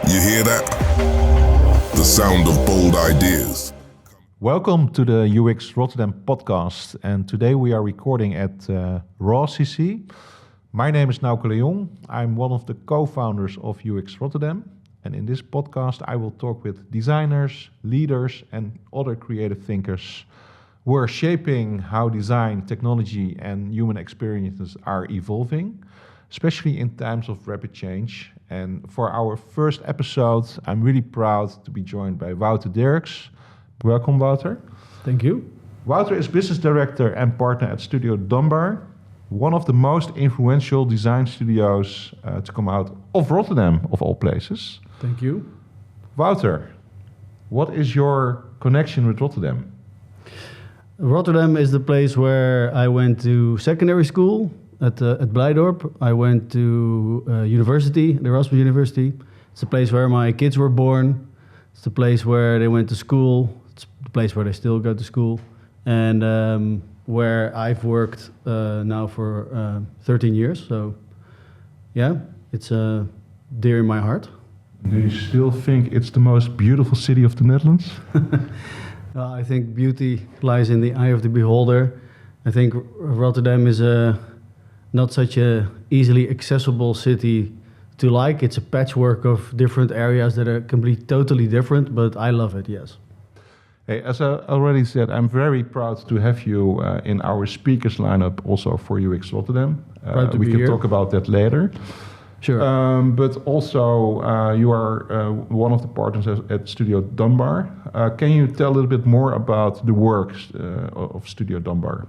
You hear that? The sound of bold ideas. Welcome to the UX Rotterdam podcast, and today we are recording at RawCC. My name is Nauke Leon. I'm one of the co-founders of UX Rotterdam, and in this podcast I will talk with designers, leaders and other creative thinkers who are shaping how design, technology and human experiences are evolving, especially in times of rapid change. And for our first episode, I'm really proud to be joined by Wouter Dirks. Welcome, Wouter. Thank you. Wouter is business director and partner at Studio Dumbar, one of the most influential design studios to come out of Rotterdam, of all places. Thank you. Wouter, what is your connection with Rotterdam? Rotterdam is the place where I went to secondary school at Blijdorp. I went to university, the Erasmus University. It's the place where my kids were born. It's the place where they went to school. It's the place where they still go to school. And where I've worked now for 13 years. So, yeah, it's dear in my heart. Do you still think it's the most beautiful city of the Netherlands? I think beauty lies in the eye of the beholder. I think Rotterdam is not such a easily accessible city to like. It's a patchwork of different areas that are totally different, but I love it, yes. Hey, as I already said, I'm very proud to have you in our speakers lineup also for UX Rotterdam. Proud to we be can here. talk about that later. Sure. But also, you are one of the partners at Studio Dumbar. Can you tell a little bit more about the works of Studio Dumbar?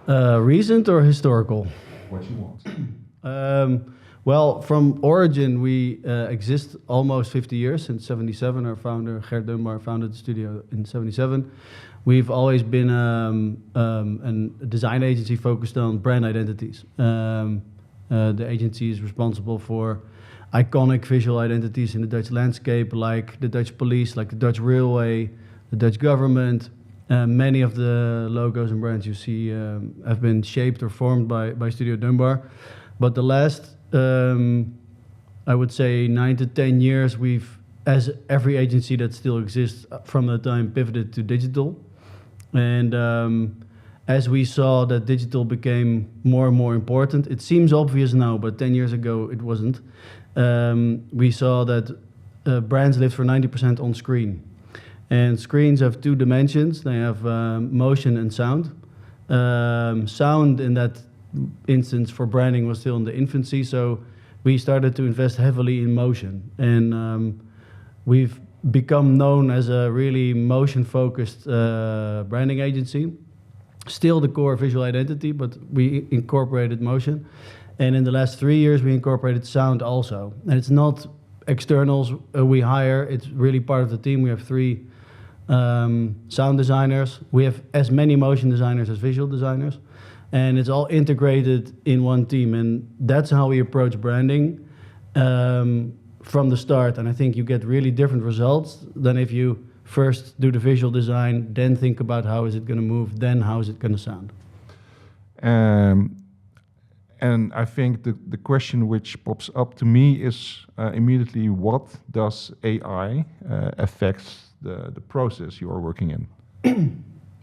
Recent or historical? What you want. Well, from origin, we exist almost 50 years. Since 77, our founder, Gert Dumbar, founded the studio in 77. We've always been a design agency focused on brand identities. The agency is responsible for iconic visual identities in the Dutch landscape, like the Dutch police, like the Dutch railway, the Dutch government. Many of the logos and brands you see have been shaped or formed by Studio Dumbar. But the last, I would say, 9 to 10 years, we've, as every agency that still exists from that time, pivoted to digital. And as we saw that digital became more and more important, it seems obvious now, but 10 years ago it wasn't. We saw that brands live for 90% on screen. And screens have two dimensions. They have motion and sound. Sound in that instance for branding was still in the infancy, so we started to invest heavily in motion. And we've become known as a really motion-focused branding agency. Still the core visual identity, but we incorporated motion. And in the last 3 years, we incorporated sound also. And it's not externals we hire, it's really part of the team. We have 3 sound designers. We have as many motion designers as visual designers. And it's all integrated in one team. And that's how we approach branding from the start. And I think you get really different results than if you first do the visual design, then think about how is it going to move, then how is it going to sound. And I think the question which pops up to me is immediately, what does AI affect the process you are working in?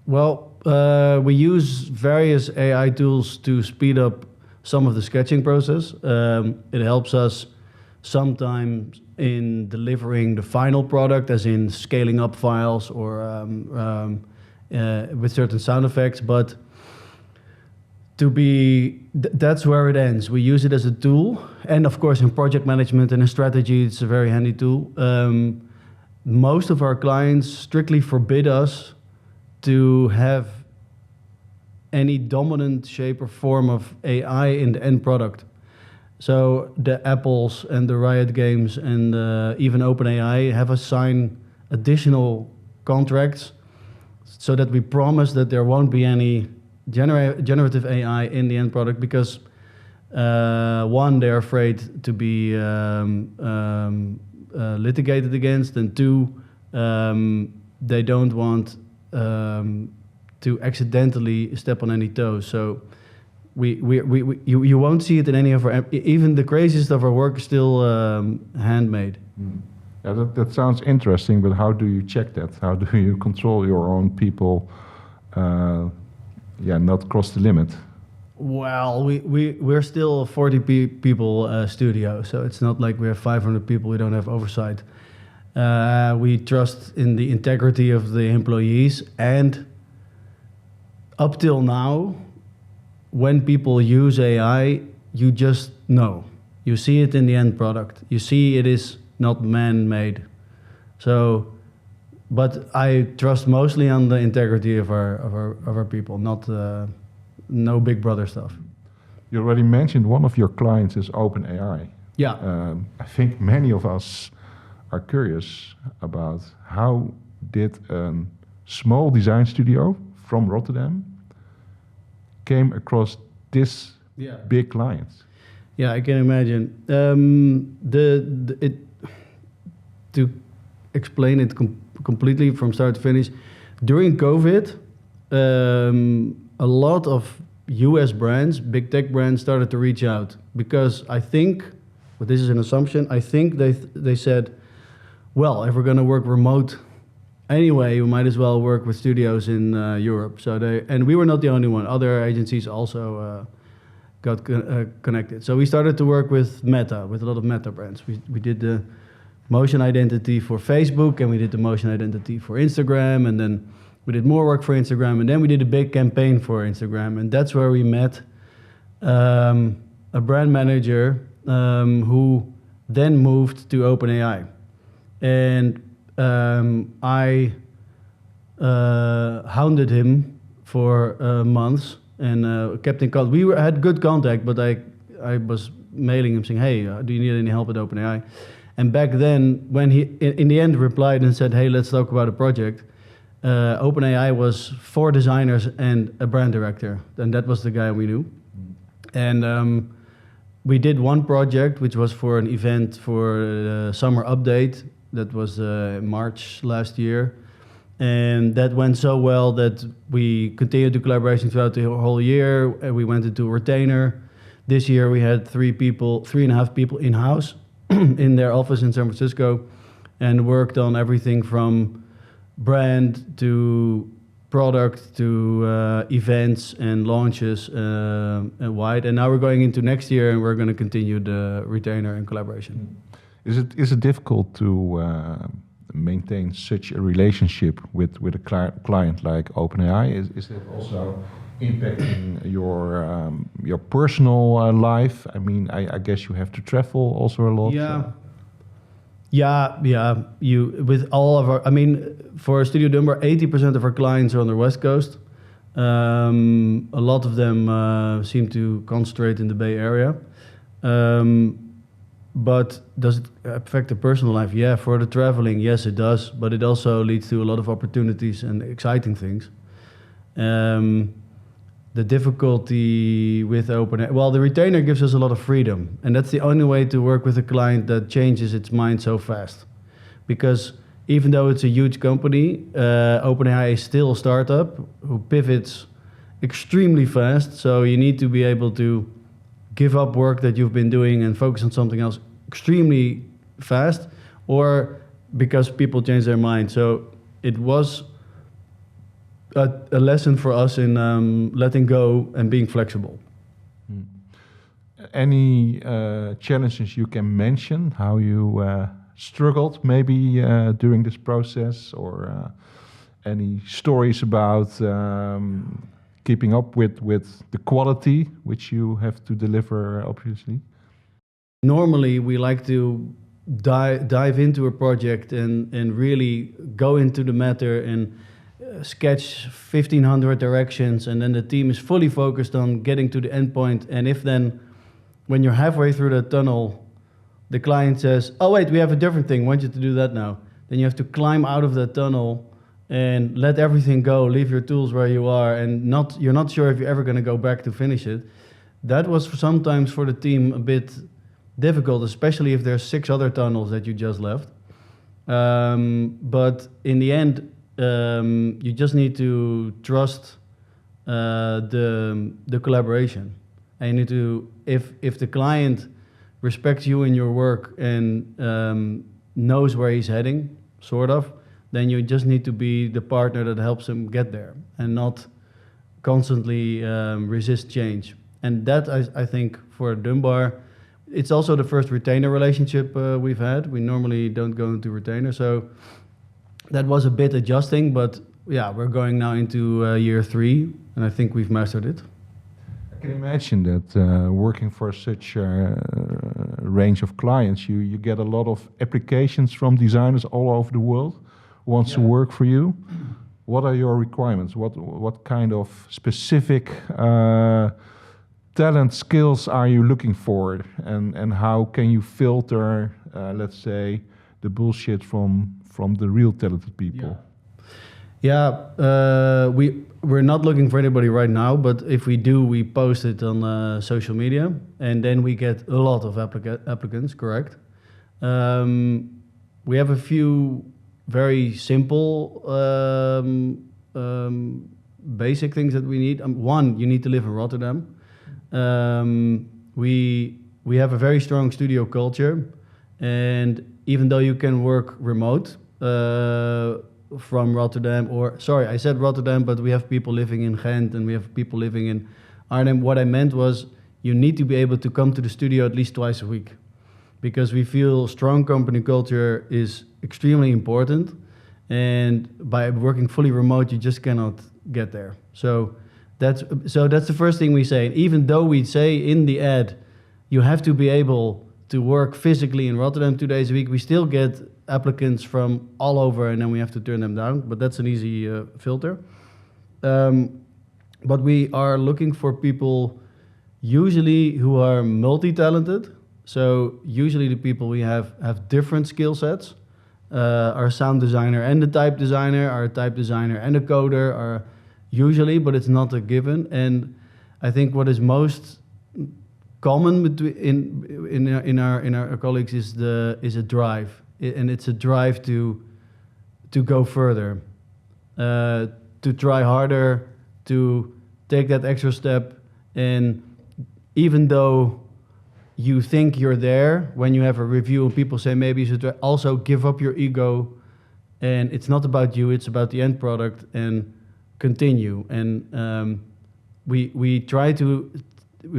Well, we use various AI tools to speed up some of the sketching process. It helps us sometimes in delivering the final product, as in scaling up files or with certain sound effects, but that's where it ends. We use it as a tool, and of course in project management and in strategy, it's a very handy tool. Most of our clients strictly forbid us to have any dominant shape or form of AI in the end product. So the Apples and the Riot Games and even OpenAI have us sign additional contracts so that we promise that there won't be any generative AI in the end product, because one, they're afraid to be litigated against, and two, they don't want to accidentally step on any toes. So You won't see it in any of our, even the craziest of our work is still handmade. Yeah, that sounds interesting, but how do you check that? How do you control your own people, not cross the limit? Well, we're still a 40 people studio, so it's not like we have 500 people, we don't have oversight. We trust in the integrity of the employees, and up till now, when people use AI, you just know. You see it in the end product. You see it is not man-made. So, but I trust mostly on the integrity of our people, not no Big Brother stuff. You already mentioned one of your clients is OpenAI. Yeah. I think many of us are curious about how did a small design studio from Rotterdam came across this big client. Yeah, I can imagine. To explain it completely from start to finish, during COVID, a lot of US brands, big tech brands, started to reach out because I think, but this is an assumption, I think they said, well, if we're going to work remote anyway, we might as well work with studios in Europe. And we were not the only one. Other agencies also got connected. So we started to work with Meta, with a lot of Meta brands. We did the motion identity for Facebook, and we did the motion identity for Instagram, and then we did more work for Instagram, and then we did a big campaign for Instagram, and that's where we met a brand manager who then moved to OpenAI. And I hounded him for months and kept in contact. We had good contact, but I was mailing him saying, hey, do you need any help at OpenAI? And back then, when he in the end replied and said, hey, let's talk about a project, OpenAI was 4 designers and a brand director, and that was the guy we knew. And we did one project, which was for an event for the summer update. That was March last year. And that went so well that we continued the collaboration throughout the whole year. We went into a retainer. This year we had 3.5 people in-house in their office in San Francisco, and worked on everything from brand to product to events and launches and wide. And now we're going into next year, and we're going to continue the retainer and collaboration. Is it difficult to maintain such a relationship with a client like OpenAI? Is it also impacting your personal life? I mean, I guess you have to travel also a lot. Yeah. You with all of our, I mean, for Studio Dumbar, 80% of our clients are on the West Coast. A lot of them seem to concentrate in the Bay Area. But does it affect the personal life? Yeah, for the traveling, yes, it does. But it also leads to a lot of opportunities and exciting things. The difficulty with OpenAI, well, the retainer gives us a lot of freedom. And that's the only way to work with a client that changes its mind so fast. Because even though it's a huge company, OpenAI is still a startup who pivots extremely fast. So you need to be able to give up work that you've been doing and focus on something else extremely fast, or because people change their mind. So it was a lesson for us in letting go and being flexible. Any challenges you can mention, how you struggled maybe during this process, or any stories about keeping up with the quality which you have to deliver, obviously? Normally, we like to dive into a project and really go into the matter and sketch 1,500 directions, and then the team is fully focused on getting to the end point. And if then, when you're halfway through the tunnel, the client says, oh wait, we have a different thing, I want you to do that now. Then you have to climb out of that tunnel and let everything go, leave your tools where you are, and you're not sure if you're ever going to go back to finish it. That was sometimes for the team a bit difficult, especially if there's 6 other tunnels that you just left. But in the end, you just need to trust the collaboration. And you need to, if the client respects you in your work and knows where he's heading, sort of, then you just need to be the partner that helps him get there and not constantly resist change. And that, I think, for Dumbar, it's also the first retainer relationship we've had. We normally don't go into retainer, so that was a bit adjusting, but yeah, we're going now into year 3, and I think we've mastered it. I can imagine that working for such a range of clients, you get a lot of applications from designers all over the world who wants to work for you. What are your requirements? What kind of specific talent skills are you looking for, and how can you filter, let's say, the bullshit from the real talented people? We're not looking for anybody right now, but if we do, we post it on social media, and then we get a lot of applicants, correct? We have a few very simple basic things that we need. One, you need to live in Rotterdam. We have a very strong studio culture, and even though you can work remote from Rotterdam, I said Rotterdam, but we have people living in Ghent and we have people living in Arnhem. What I meant was you need to be able to come to the studio at least twice a week, because we feel strong company culture is extremely important, and by working fully remote, you just cannot get there. So that's the first thing we say. And even though we say in the ad, you have to be able to work physically in Rotterdam 2 days a week, we still get applicants from all over, and then we have to turn them down. But that's an easy filter. But we are looking for people usually who are multi-talented. So usually the people we have different skill sets. Our sound designer and the type designer, our type designer and a coder are usually, but it's not a given. And I think what is most common in our colleagues is a drive, and it's a drive to go further, to try harder, to take that extra step. And even though you think you're there, when you have a review and people say maybe you should also give up your ego, and it's not about you, it's about the end product, and continue. And we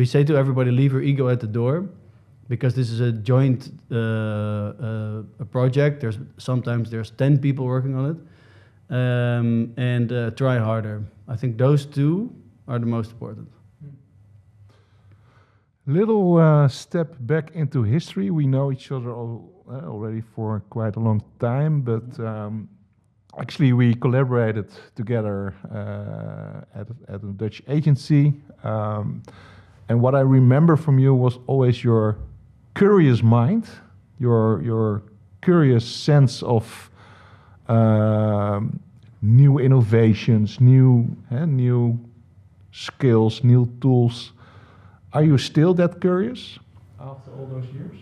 say to everybody, leave your ego at the door, because this is a joint a project. Sometimes there's 10 people working on it, and try harder. I think those two are the most important. Little step back into history. We know each other already for quite a long time, but actually we collaborated together at a Dutch agency. And what I remember from you was always your curious mind, your curious sense of new innovations, new skills, new tools. Are you still that curious after all those years?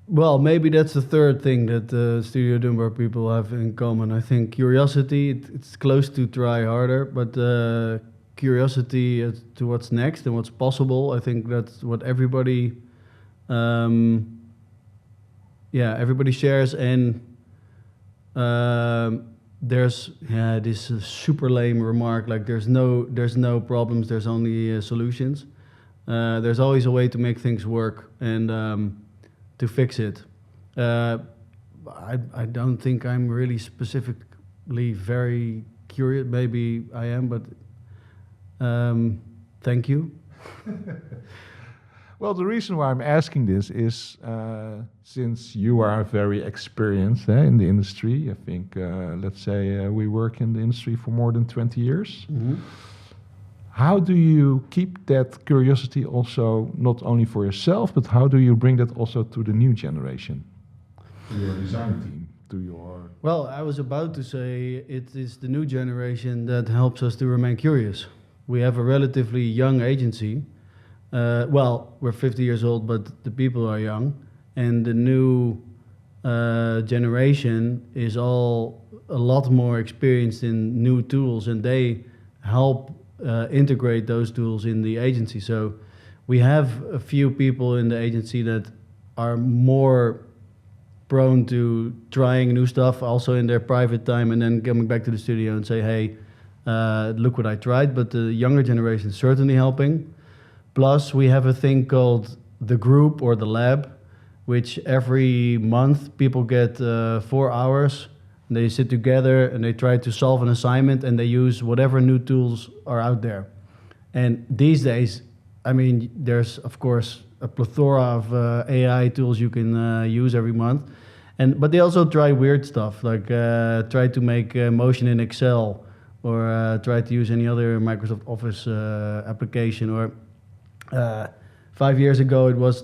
Well, maybe that's the third thing that the Studio Dumbar people have in common. I think curiosity, it's close to try harder, but curiosity as to what's next and what's possible, I think that's what everybody shares. And there's this super lame remark, like there's no problems, there's only solutions. There's always a way to make things work and to fix it. I don't think I'm really specifically very curious. Maybe I am, but thank you. Well, the reason why I'm asking this is since you are very experienced in the industry. I think, let's say we work in the industry for more than 20 years. Mm-hmm. How do you keep that curiosity also, not only for yourself, but how do you bring that also to the new generation, to your design team, to your... Well, I was about to say it is the new generation that helps us to remain curious. We have a relatively young agency. We're 50 years old, but the people are young. And the new generation is all a lot more experienced in new tools, and they help integrate those tools in the agency. So we have a few people in the agency that are more prone to trying new stuff also in their private time and then coming back to the studio and say, hey, look what I tried. But the younger generation is certainly helping. Plus, we have a thing called the group or the lab, which every month people get 4 hours. They sit together and they try to solve an assignment and they use whatever new tools are out there. And these days, I mean, there's of course a plethora of AI tools you can use every month. But they also try weird stuff, like try to make motion in Excel or try to use any other Microsoft Office application. Or 5 years ago, it was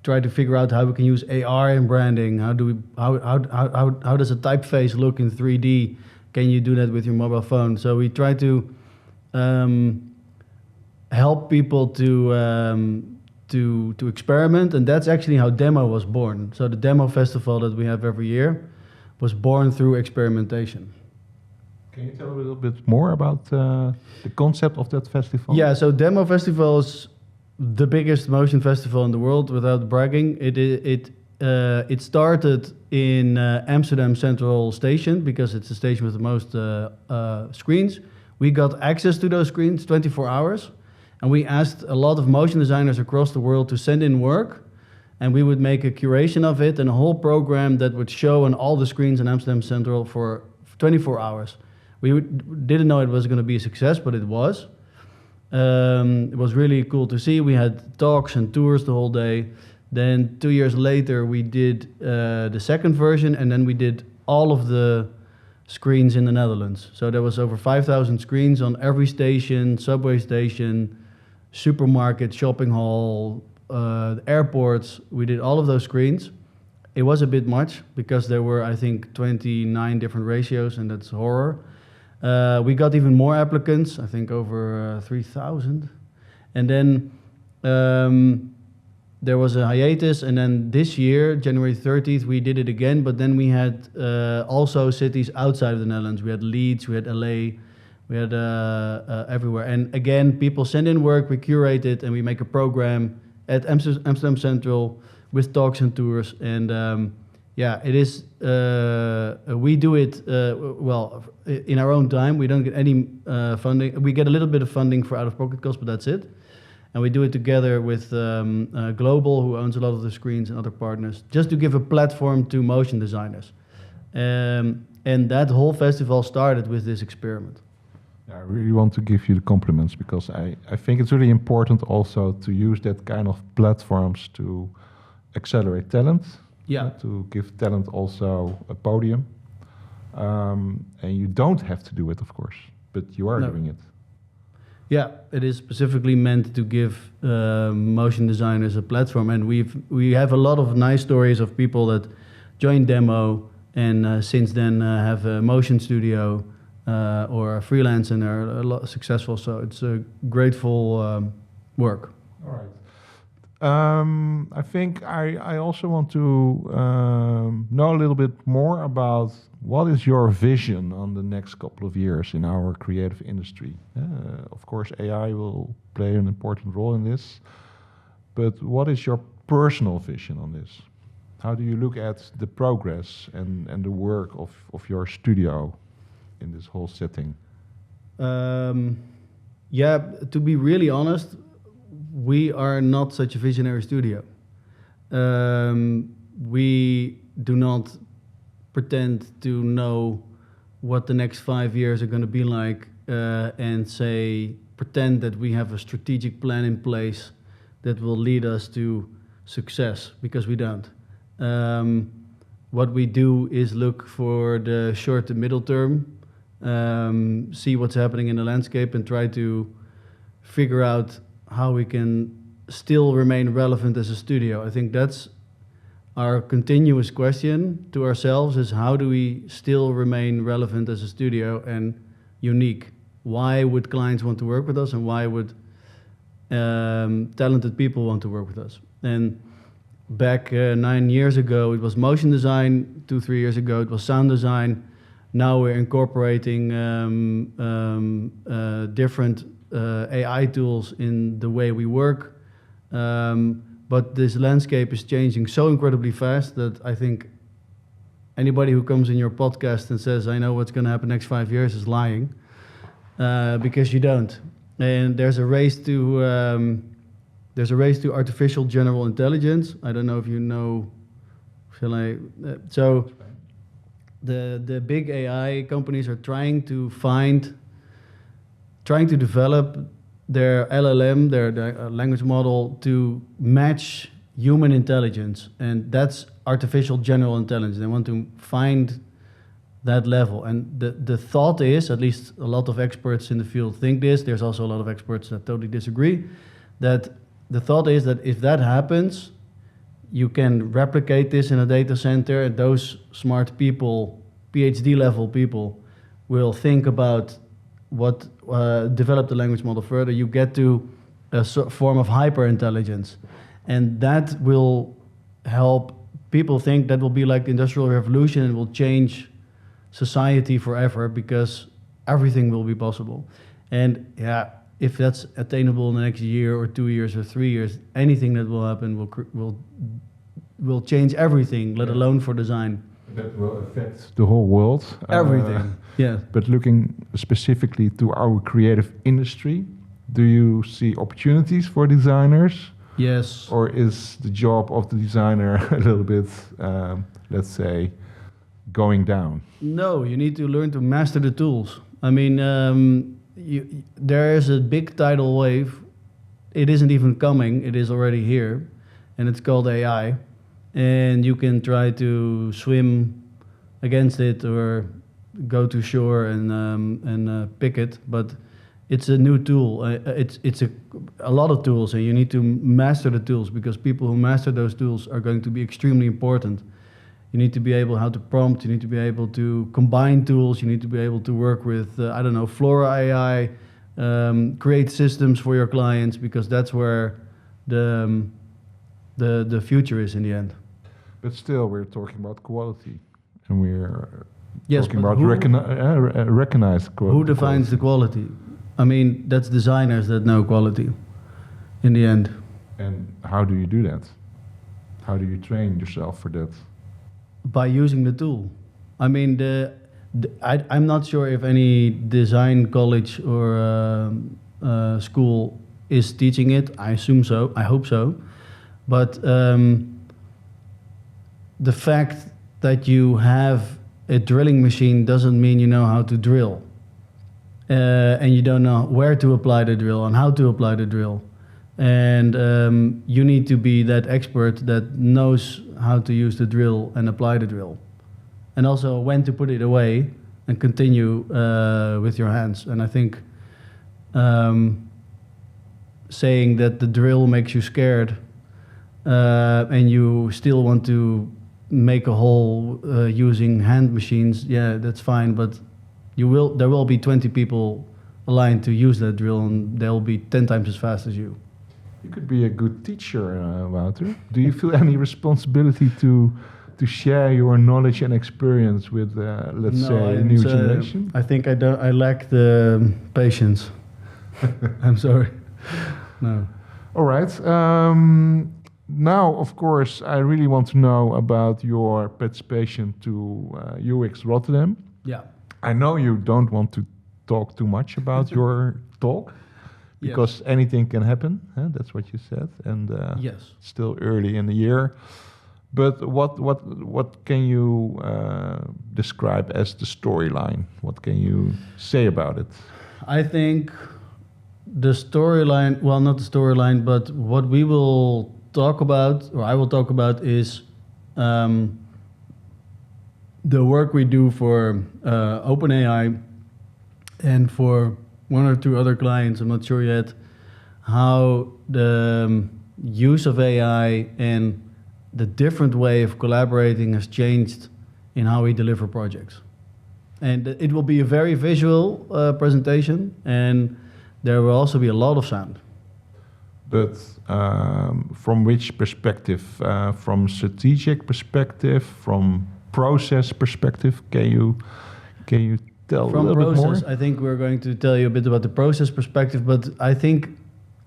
try to figure out how we can use AR in branding. How does a typeface look in 3D? Can you do that with your mobile phone? So we try to help people to experiment, and that's actually how Demo was born. So the Demo Festival that we have every year was born through experimentation. Can you tell a little bit more about the concept of that festival? Yeah, so Demo Festival is the biggest motion festival in the world, without bragging. It started in Amsterdam Central Station because it's the station with the most screens. We got access to those screens 24 hours, and we asked a lot of motion designers across the world to send in work, and we would make a curation of it and a whole program that would show on all the screens in Amsterdam Central for 24 hours. We didn't know it was going to be a success, but it was. It was really cool to see. We had talks and tours the whole day. Then 2 years later, we did the second version, and then we did all of the screens in the Netherlands. So there was over 5,000 screens on every station, subway station, supermarket, shopping hall, airports. We did all of those screens. It was a bit much because there were, I think, 29 different ratios, and that's horror. We got even more applicants, I think over 3,000. And then there was a hiatus, and then this year, January 30th, we did it again, but then we had also cities outside of the Netherlands. We had Leeds, we had LA, we had everywhere. And again, people send in work, we curate it, and we make a program at Amsterdam Central with talks and tours. And yeah, it is, we do it, well, in our own time. We don't get any funding. We get a little bit of funding for out-of-pocket costs, but that's it. And we do it together with Global, who owns a lot of the screens, and other partners, just to give a platform to motion designers. And that whole festival started with this experiment. I really want to give you the compliments, because I think it's really important also to use that kind of platforms to accelerate talent. Yeah. To give talent also a podium. And you don't have to do it, of course, but you are doing it. Yeah, it is specifically meant to give motion designers a platform, and we have a lot of nice stories of people that joined Demo and since then have a motion studio or a freelance and are a lot successful. So it's a grateful work. All right. I think I also want to know a little bit more about what is your vision on the next couple of years in our creative industry. Of course, AI will play an important role in this, but what is your personal vision on this? How do you look at the progress and the work of your studio in this whole setting? Yeah, to be really honest, we are not such a visionary studio. We do not pretend to know what the next 5 years are going to be like and pretend that we have a strategic plan in place that will lead us to success, because we don't. What we do is look for the short to middle term, see what's happening in the landscape, and try to figure out how we can still remain relevant as a studio. I think that's our continuous question to ourselves, is how do we still remain relevant as a studio and unique? Why would clients want to work with us, and why would talented people want to work with us? And back 9 years ago, it was motion design. 2-3 years ago, it was sound design. Now we're incorporating different AI tools in the way we work. But this landscape is changing so incredibly fast that I think anybody who comes in your podcast and says, I know what's going to happen next 5 years is lying, because you don't. And there's a race to artificial general intelligence. I don't know if you know. Shall I? So the big AI companies are trying to develop their LLM, their language model, to match human intelligence, and that's artificial general intelligence. They want to find that level, and the thought is, at least a lot of experts in the field think this, there's also a lot of experts that totally disagree, that the thought is that if that happens, you can replicate this in a data center, and those smart people, PhD level people, will think about what develop the language model further. You get to a form of hyper intelligence, and that will help people think that will be like the Industrial Revolution and will change society forever, because everything will be possible. And yeah, if that's attainable in the next year or 2 years or 3 years, anything that will happen will change everything, let alone for design. That will affect the whole world. Everything, yeah. But looking specifically to our creative industry, do you see opportunities for designers? Yes. Or is the job of the designer a little bit, let's say, going down? No, you need to learn to master the tools. I mean, there is a big tidal wave. It isn't even coming, it is already here, and it's called AI. And you can try to swim against it or go to shore and pick it, but it's a new tool. It's a lot of tools, and you need to master the tools, because people who master those tools are going to be extremely important. You need to be able how to prompt, you need to be able to combine tools, you need to be able to work with, Flora AI, create systems for your clients, because that's where the future is in the end. But still, we're talking about quality, and we're yes, talking about recognized quality. Who defines the quality? I mean, that's designers that know quality in the end. And how do you do that? How do you train yourself for that? By using the tool. I mean, I'm not sure if any design college or school is teaching it. I assume so. I hope so. But the fact that you have a drilling machine doesn't mean you know how to drill. And you don't know where to apply the drill and how to apply the drill. And you need to be that expert that knows how to use the drill and apply the drill. And also when to put it away and continue with your hands. And I think saying that the drill makes you scared and you still want to make a hole using hand machines, yeah, that's fine, but there will be 20 people aligned to use that drill, and they'll be 10 times as fast as you. You could be a good teacher, Wouter. Do you feel any responsibility to share your knowledge and experience with, let's say, a new generation? I think I lack the patience. I'm sorry. No. All right. Now, of course, I really want to know about your participation to UX Rotterdam. Yeah. I know you don't want to talk too much about your talk, because anything can happen. That's what you said, and yes, still early in the year. But what can you describe as the storyline? What can you say about it? I think the storyline, well, not the storyline, but what we will talk about, or I will talk about, is the work we do for OpenAI and for one or two other clients, I'm not sure yet, how the use of AI and the different way of collaborating has changed in how we deliver projects. And it will be a very visual presentation, and there will also be a lot of sound. But from which perspective? From strategic perspective, from process perspective? Can you tell a From little bit more? process, I think we're going to tell you a bit about the process perspective, but I think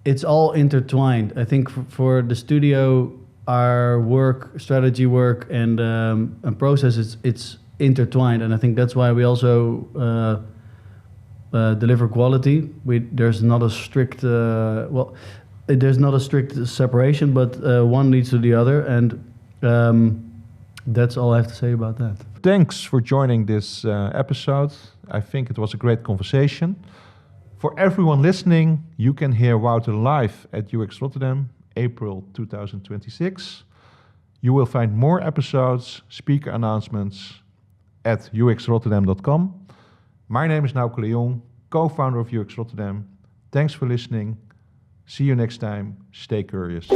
it's all intertwined. I think for the studio, our work, strategy work, and process, it's intertwined, and I think that's why we also deliver quality. There's not a strict there's not a strict separation, but one leads to the other, and that's all I have to say about that. Thanks for joining this episode. I think it was a great conversation. For everyone listening, you can hear Wouter live at UX Rotterdam, April 2026. You will find more episodes, speaker announcements at uxrotterdam.com. My name is Nauke Leon, co-founder of UX Rotterdam. Thanks for listening. See you next time. Stay curious.